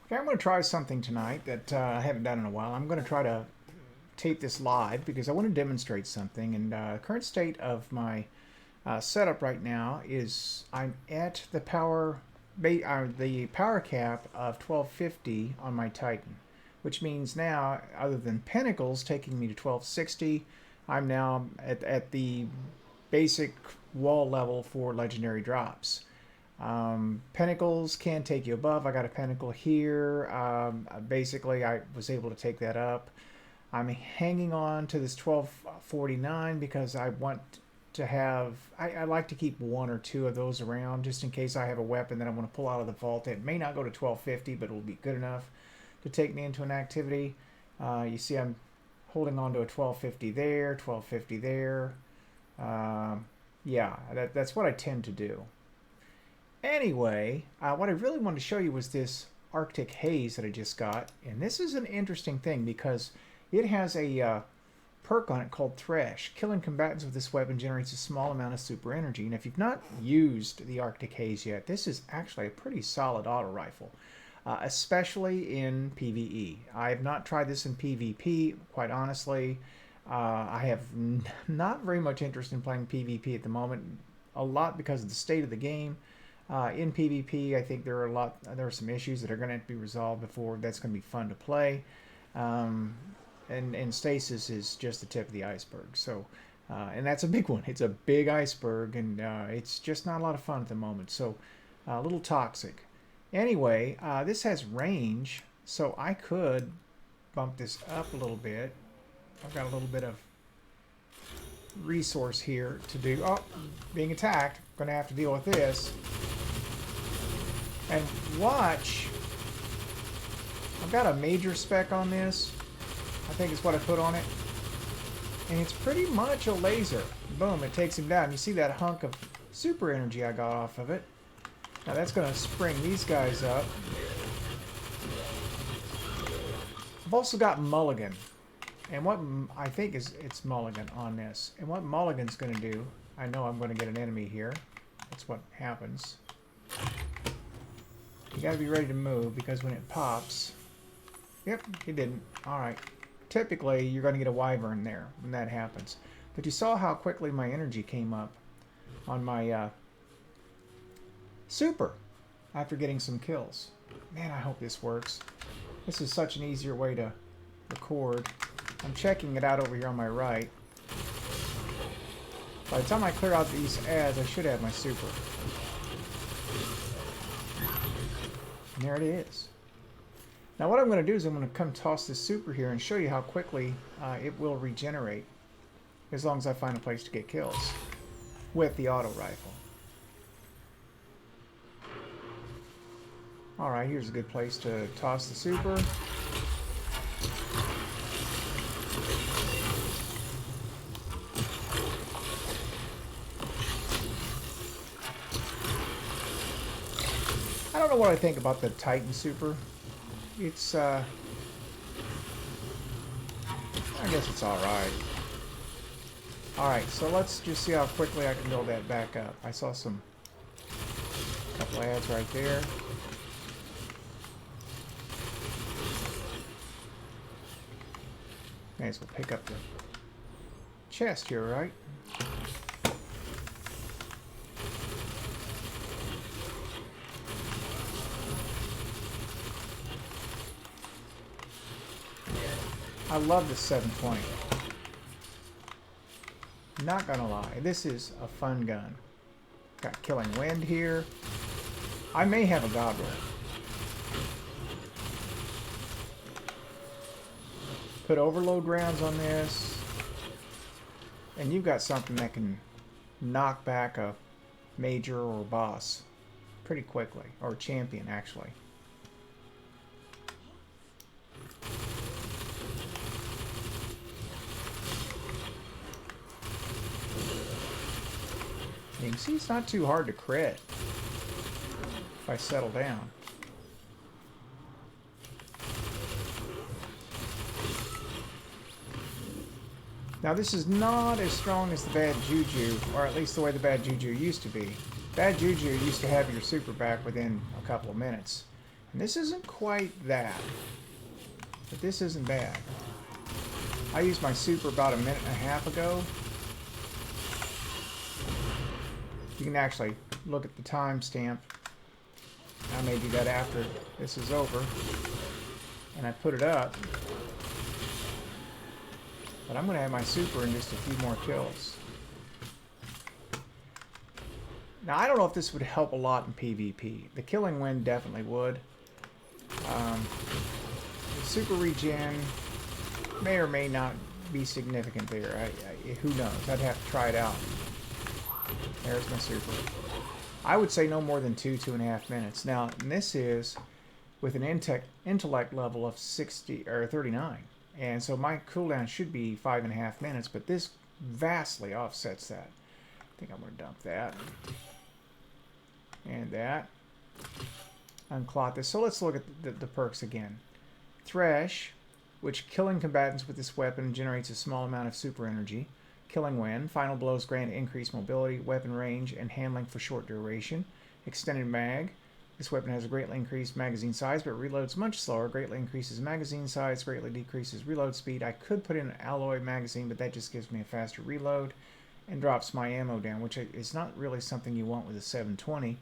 Okay, I'm going to try something tonight that I haven't done in a while. I'm going to try to tape this live because I want to demonstrate something. And the current state of my setup right now is I'm at the power cap of 1250 on my Titan, which means now, other than Pinnacles taking me to 1260, I'm now at the basic wall level for legendary drops. Pinnacles can take you above. I got a pinnacle here. Basically, I was able to take that up. I'm hanging on to this 1249 because I want to have. I like to keep one or two of those around just in case I have a weapon that I want to pull out of the vault. It may not go to 1250, but it will be good enough to take me into an activity. You see, I'm holding on to a 1250 there, 1250 there. Yeah, that's what I tend to do. Anyway, what I really wanted to show you was this Arctic haze that I just got. And this is an interesting thing because it has a perk on it called Thresh. Killing combatants with this weapon generates a small amount of super energy. And if you've not used the Arctic haze yet, this is actually a pretty solid auto rifle, especially in PvE. I have not tried this in PvP, quite honestly. I have not very much interest in playing PvP at the moment, a lot because of the state of the game. In PvP, I think there are some issues that are going to have to be resolved before that's going to be fun to play. And stasis is just the tip of the iceberg. So, and that's a big one. It's a big iceberg, and it's just not a lot of fun at the moment. So, a little toxic. Anyway, this has range, so I could bump this up a little bit. I've got a little bit of resource here to do. Oh, being attacked. Going to have to deal with this. And watch. I've got a major spec on this. I think it's what I put on it. And it's pretty much a laser. Boom, it takes him down. You see that hunk of super energy I got off of it. Now that's going to spring these guys up. I've also got Mulligan. And what I think it's Mulligan on this. And what Mulligan's going to do, I know I'm going to get an enemy here. That's what happens. You got to be ready to move because when it pops... Yep, it didn't. Alright. Typically, you're going to get a wyvern there when that happens. But you saw how quickly my energy came up on my super after getting some kills. Man, I hope this works. This is such an easier way to record. I'm checking it out over here on my right. By the time I clear out these ads, I should have my super. And there it is. Now what I'm going to do is I'm going to come toss this super here and show you how quickly it will regenerate. As long as I find a place to get kills with the auto rifle. Alright, here's a good place to toss the super. I don't know what I think about the Titan Super. It's, I guess it's alright. Alright, so let's just see how quickly I can build that back up. I saw a couple ads right there. May as well pick up the chest here, right? I love this 720. Not gonna lie, this is a fun gun. Got Killing Wind here. I may have a God Roll. Put overload rounds on this, and you've got something that can knock back a major or boss pretty quickly, or a champion actually. You can see it's not too hard to crit if I settle down. Now this is not as strong as the Bad Juju, or at least the way the Bad Juju used to be. Bad Juju used to have your super back within a couple of minutes. And this isn't quite that, but this isn't bad. I used my super about a minute and a half ago. You can actually look at the timestamp. I may do that after this is over. And I put it up. But I'm going to have my super in just a few more kills. Now, I don't know if this would help a lot in PvP. The killing wind definitely would. The super regen may or may not be significant there. Who knows? I'd have to try it out. There's my super. I would say no more than 2.5 minutes. Now, this is with an intellect level of 60 or 39. And so my cooldown should be 5.5 minutes, but this vastly offsets that. I think I'm going to dump that. And that. Unclot this. So let's look at the perks again. Thresh, which killing combatants with this weapon generates a small amount of super energy. Killing Wind, final blows grant increased mobility, weapon range, and handling for short duration. Extended Mag. This weapon has a greatly increased magazine size, but reloads much slower. Greatly increases magazine size, greatly decreases reload speed. I could put in an alloy magazine, but that just gives me a faster reload and drops my ammo down, which is not really something you want with a 720.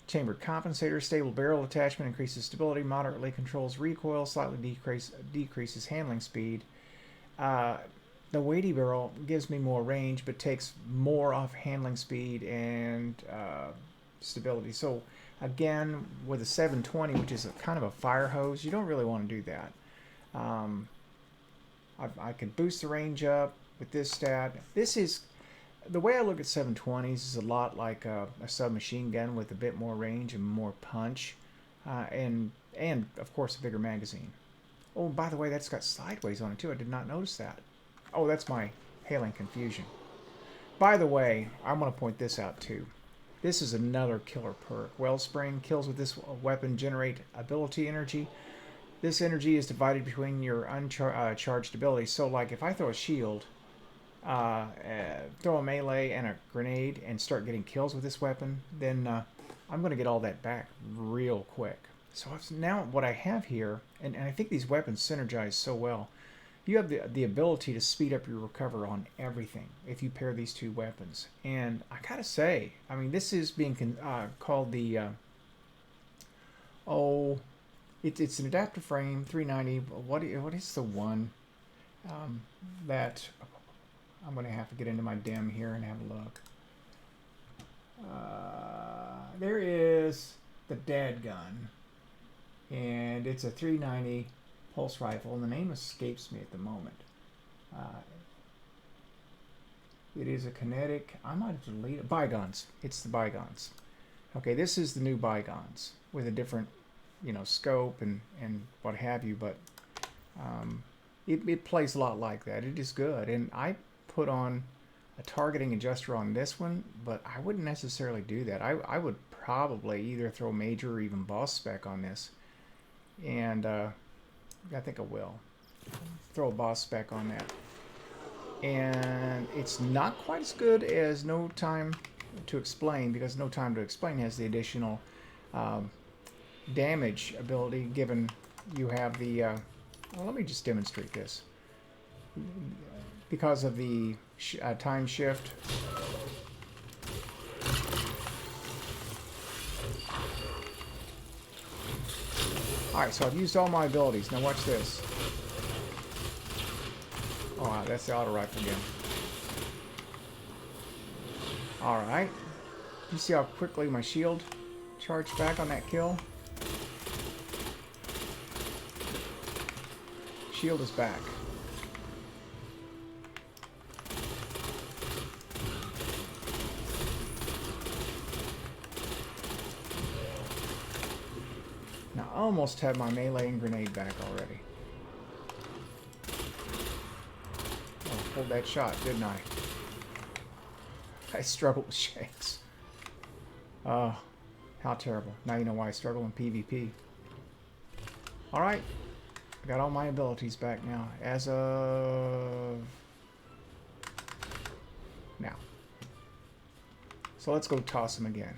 Chambered Compensator, stable barrel attachment, increases stability, moderately controls recoil, slightly decreases handling speed. The weighty barrel gives me more range, but takes more off handling speed and stability. So again, with a 720, which is kind of a fire hose, you don't really want to do that. I can boost the range up with this stat. This is, the way I look at 720s is a lot like a submachine gun with a bit more range and more punch, and of course a bigger magazine. Oh, by the way, that's got sideways on it too. I did not notice that. Oh, that's my hailing confusion. By the way, I'm going to point this out too. This is another killer perk. Wellspring. Kills with this weapon generate ability energy. This energy is divided between your uncharged abilities. So like if I throw a shield, throw a melee and a grenade and start getting kills with this weapon, then I'm going to get all that back real quick. So now what I have here, and I think these weapons synergize so well, you have the ability to speed up your recover on everything if you pair these two weapons. And I gotta say, I mean, this is being called the it's an adaptive frame 390. What is the one that I'm gonna have to get into my dim here and have a look. There is the Dad Gun, and it's a 390 pulse rifle, and the name escapes me at the moment. It is a kinetic. I might have deleted Bygones. It's the Bygones. Okay, this is the new Bygones with a different, scope and what have you. But it plays a lot like that. It is good, and I put on a targeting adjuster on this one, but I wouldn't necessarily do that. I would probably either throw major or even boss spec on this, and I think I will throw a boss spec on that. And it's not quite as good as No Time to Explain, because No Time to Explain has the additional damage ability given you have the well, let me just demonstrate this. Because of the time shift, alright, so I've used all my abilities. Now watch this. Oh, wow, that's the auto rifle again. Alright. You see how quickly my shield charged back on that kill? Shield is back. Now, I almost have my melee and grenade back already. Oh, I pulled that shot, didn't I? I struggled with shanks. Oh, how terrible. Now you know why I struggle in PvP. Alright. I got all my abilities back now. As of now. So let's go toss them again.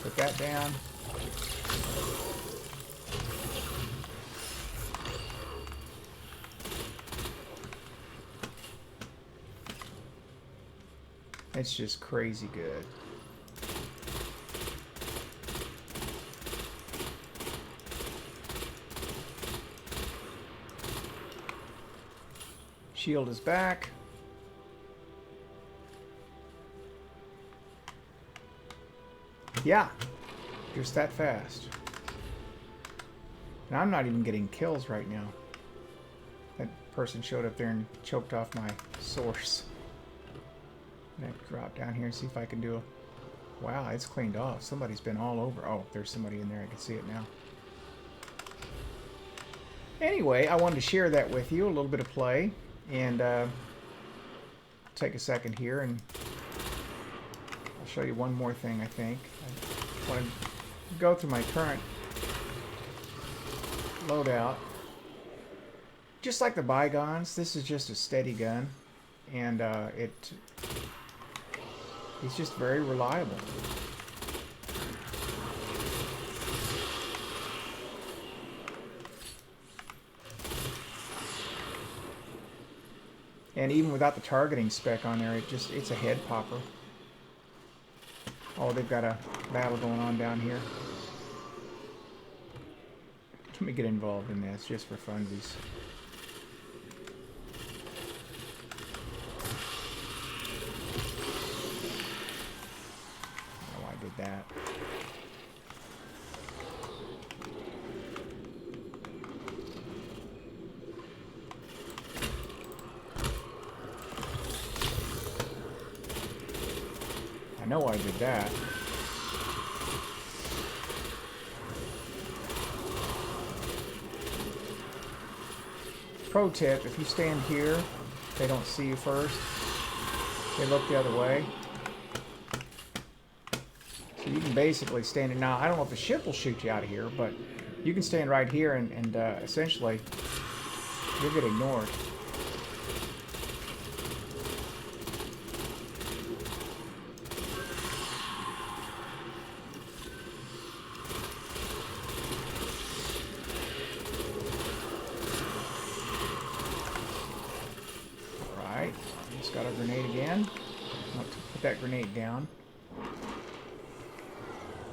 Put that down. It's just crazy good. Shield is back. Yeah, just that fast. And I'm not even getting kills right now. That person showed up there and choked off my source. I'm gonna drop down here and see if I can do a... Wow, it's cleaned off. Somebody's been all over. Oh, there's somebody in there. I can see it now. Anyway, I wanted to share that with you, a little bit of play. And take a second here and I'll show you one more thing, I think. I want to go through my current loadout. Just like the bygones, this is just a steady gun. And it's just very reliable. And even without the targeting spec on there, it's a head popper. Oh, they've got a battle going on down here. Let me get involved in this just for funsies. I don't know why I did that. I know I did that. Pro tip, if you stand here, they don't see you first. They look the other way. So you can basically stand in. Now, I don't know if the ship will shoot you out of here, but you can stand right here and essentially you'll get ignored. Got a grenade again. I'll put that grenade down.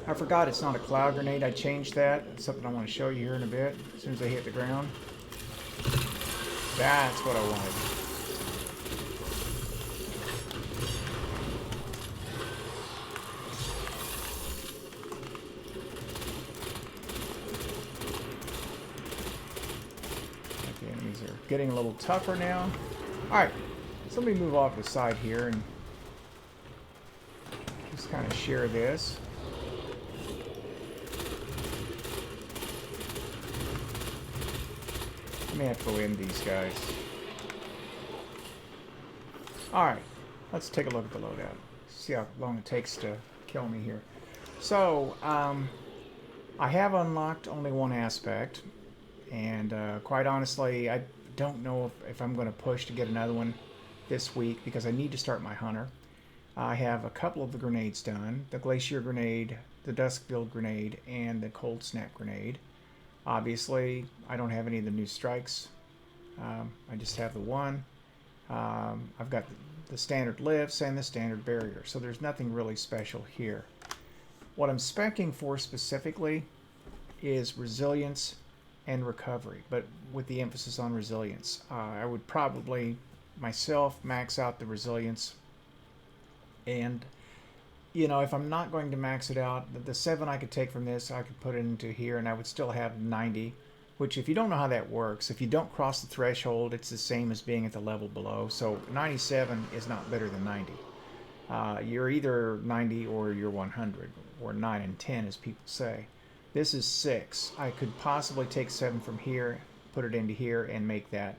I forgot it's not a cloud grenade. I changed that. It's something I want to show you here in a bit. As soon as they hit the ground. That's what I wanted. The enemies are getting a little tougher now. Alright. So let me move off the side here and just kind of share this. I may have to go in these guys. Alright, let's take a look at the loadout. See how long it takes to kill me here. So, I have unlocked only one aspect. And quite honestly, I don't know if I'm going to push to get another one this week because I need to start my hunter. I have a couple of the grenades done. The glacier grenade, the dusk build grenade, and the cold snap grenade. Obviously, I don't have any of the new strikes. I just have the one. I've got the standard lifts and the standard barrier, so there's nothing really special here. What I'm speccing for specifically is resilience and recovery, but with the emphasis on resilience. I would probably myself max out the resilience, and you know, if I'm not going to max it out, the 7 I could take from this, I could put it into here and I would still have 90, which if you don't know how that works, if you don't cross the threshold, it's the same as being at the level below. So 97 is not better than 90. You're either 90 or you're 100, or 9 and 10 as people say. This is 6. I could possibly take 7 from here, put it into here, and make that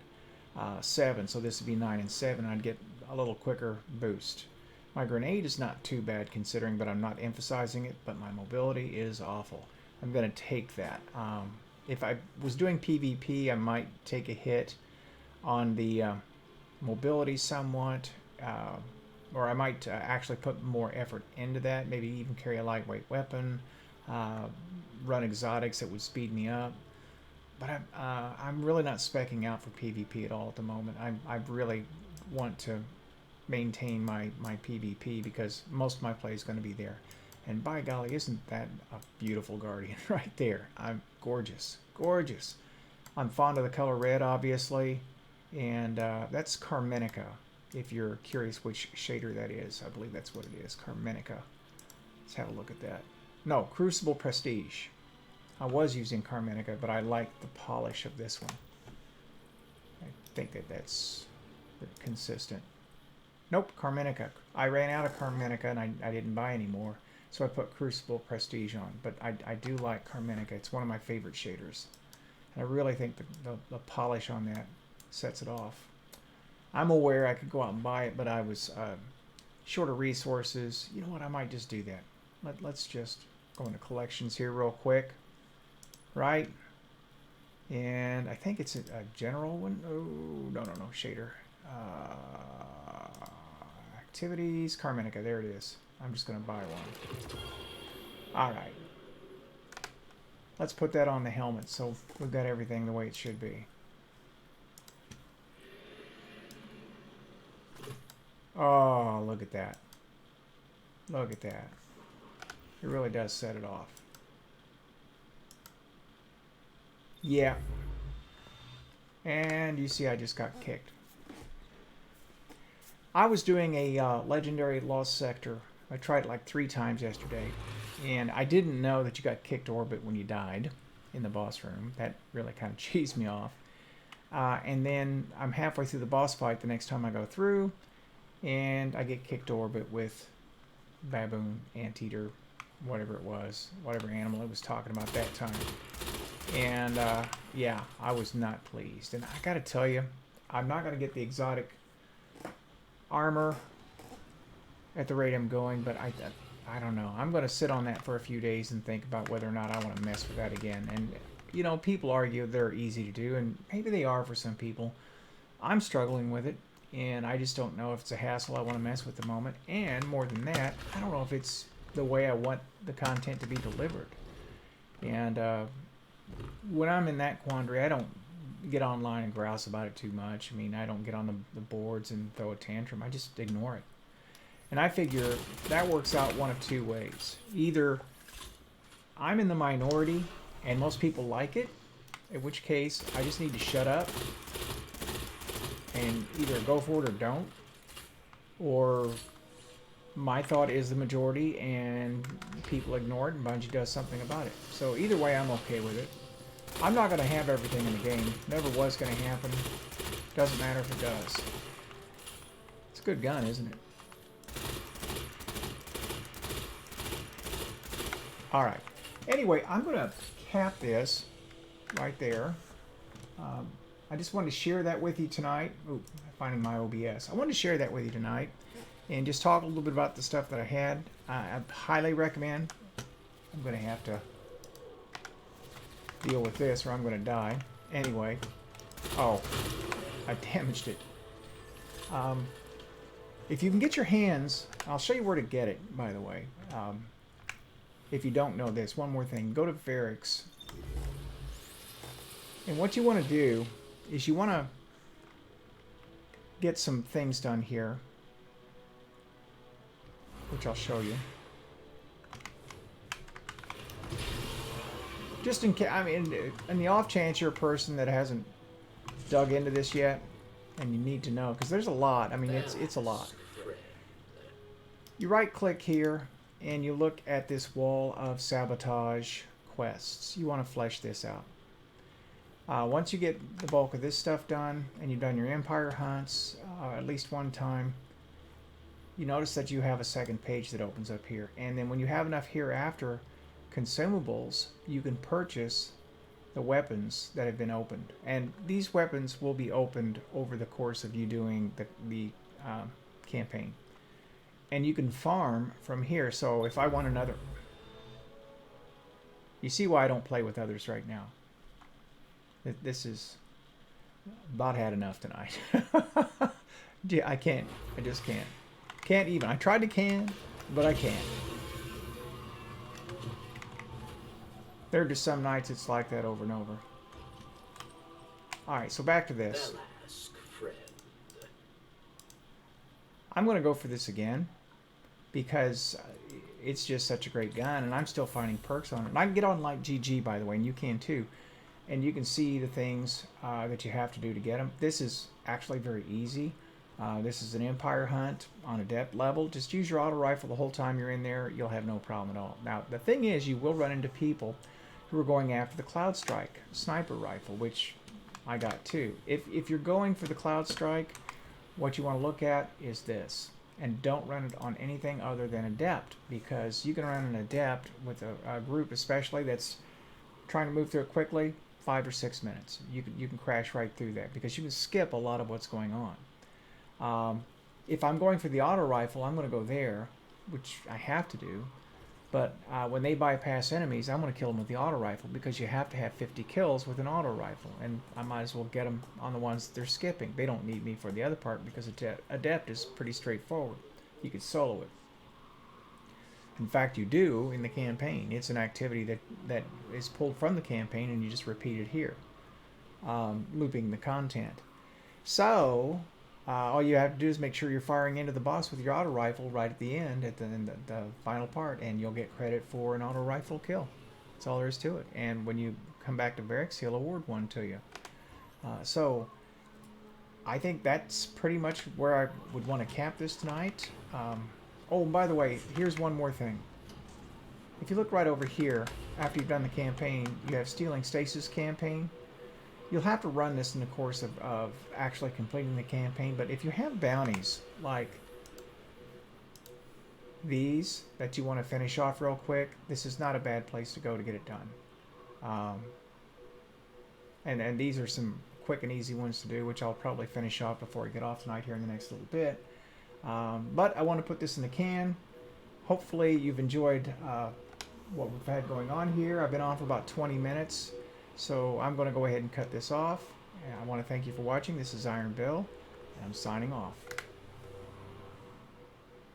7. So this would be 9 and 7. I'd get a little quicker boost. My grenade is not too bad considering, but I'm not emphasizing it. But my mobility is awful. I'm going to take that. If I was doing PvP, I might take a hit on the mobility somewhat. or I might actually put more effort into that. Maybe even carry a lightweight weapon, uh, run exotics that would speed me up. But I'm really not specking out for PvP at all at the moment. I really want to maintain my PvP because most of my play is going to be there. And by golly, isn't that a beautiful Guardian right there? I'm gorgeous, gorgeous. I'm fond of the color red, obviously, and that's Carmenica. If you're curious which shader that is, I believe that's what it is, Carmenica. Let's have a look at that. No, Crucible Prestige. I was using Carmenica, but I like the polish of this one. I think that that's consistent. Nope, Carmenica. I ran out of Carmenica and I didn't buy any more, so I put Crucible Prestige on. But I do like Carmenica. It's one of my favorite shaders. And I really think the polish on that sets it off. I'm aware I could go out and buy it, but I was short of resources. You know what? I might just do that. Let's just go into collections here real quick. Right? And I think it's a general one. Oh, no, shader. Activities, Carmenica, there it is. I'm just going to buy one. All right. Let's put that on the helmet so we've got everything the way it should be. Oh, look at that. Look at that. It really does set it off. Yeah. And you see I just got kicked. I was doing a legendary Lost Sector. I tried it like 3 times yesterday. And I didn't know that you got kicked to orbit when you died in the boss room. That really kind of cheesed me off. And then I'm halfway through the boss fight the next time I go through. And I get kicked to orbit with baboon, anteater, whatever it was. Whatever animal it was talking about that time. And yeah, I was not pleased. And I got to tell you, I'm not going to get the exotic armor at the rate I'm going, but I don't know. I'm going to sit on that for a few days and think about whether or not I want to mess with that again. And, you know, people argue they're easy to do, and maybe they are for some people. I'm struggling with it, and I just don't know if it's a hassle I want to mess with at the moment. And more than that, I don't know if it's the way I want the content to be delivered. And when I'm in that quandary, I don't get online and grouse about it too much. I mean, I don't get on the boards and throw a tantrum. I just ignore it. And I figure that works out one of 2 ways. Either I'm in the minority and most people like it, in which case I just need to shut up and either go for it or don't. Or my thought is the majority and people ignore it and Bungie does something about it. So either way, I'm okay with it. I'm not going to have everything in the game. Never was going to happen. Doesn't matter if it does. It's a good gun, isn't it? Alright. Anyway, I'm going to cap this right there. I just wanted to share that with you tonight. Ooh, finding my OBS. I wanted to share that with you tonight and just talk a little bit about the stuff that I had. I highly recommend. I'm going to have to deal with this or I'm going to die. Anyway. Oh, I damaged it. If you can get your hands, I'll show you where to get it, by the way. If you don't know this, one more thing. Go to Varix. And what you want to do is you want to get some things done here, which I'll show you. Just in case, I mean, in the off chance you're a person that hasn't dug into this yet, and you need to know, because there's a lot. I mean, it's a lot. You right-click here, and you look at this wall of sabotage quests. You want to flesh this out. Once you get the bulk of this stuff done, and you've done your Empire hunts at least one time, you notice that you have a second page that opens up here. And then when you have enough hereafter consumables, you can purchase the weapons that have been opened. And these weapons will be opened over the course of you doing the campaign. And you can farm from here. So if I want another... You see why I don't play with others right now. This is... About had enough tonight. I can't. I just can't. Can't even. I tried to can, but I can't. There are just some nights it's like that over and over. Alright, so back to this. I'm going to go for this again because it's just such a great gun, and I'm still finding perks on it. And I can get on like GG, by the way, and you can too. And you can see the things that you have to do to get them. This is actually very easy. This is an Empire hunt on Adept level. Just use your auto rifle the whole time you're in there. You'll have no problem at all. Now, the thing is, you will run into people who are going after the Cloud Strike sniper rifle, which I got too. If you're going for the Cloud Strike, what you want to look at is this. And don't run it on anything other than Adept, because you can run an Adept with a group especially that's trying to move through it quickly, 5 or 6 minutes. You can crash right through that because you can skip a lot of what's going on. If I'm going for the auto rifle, I'm going to go there, which I have to do. But when they bypass enemies, I'm going to kill them with the auto rifle because you have to have 50 kills with an auto rifle. And I might as well get them on the ones they're skipping. They don't need me for the other part because Adept is pretty straightforward. You can solo it. In fact, you do in the campaign. It's an activity that is pulled from the campaign and you just repeat it here, looping the content. So all you have to do is make sure you're firing into the boss with your auto rifle right at the end, at the final part, and you'll get credit for an auto rifle kill. That's all there is to it. And when you come back to barracks, he'll award one to you. So I think that's pretty much where I would want to cap this tonight. Oh, and by the way, here's one more thing. If you look right over here, after you've done the campaign, you have Stealing Stasis campaign. You'll have to run this in the course of actually completing the campaign, but if you have bounties like these that you want to finish off real quick, this is not a bad place to go to get it done. And these are some quick and easy ones to do, which I'll probably finish off before I get off tonight here in the next little bit. But I want to put this in the can. Hopefully you've enjoyed what we've had going on here. I've been on for about 20 minutes. So I'm going to go ahead and cut this off. I want to thank you for watching. This is Iron Bill, and I'm signing off.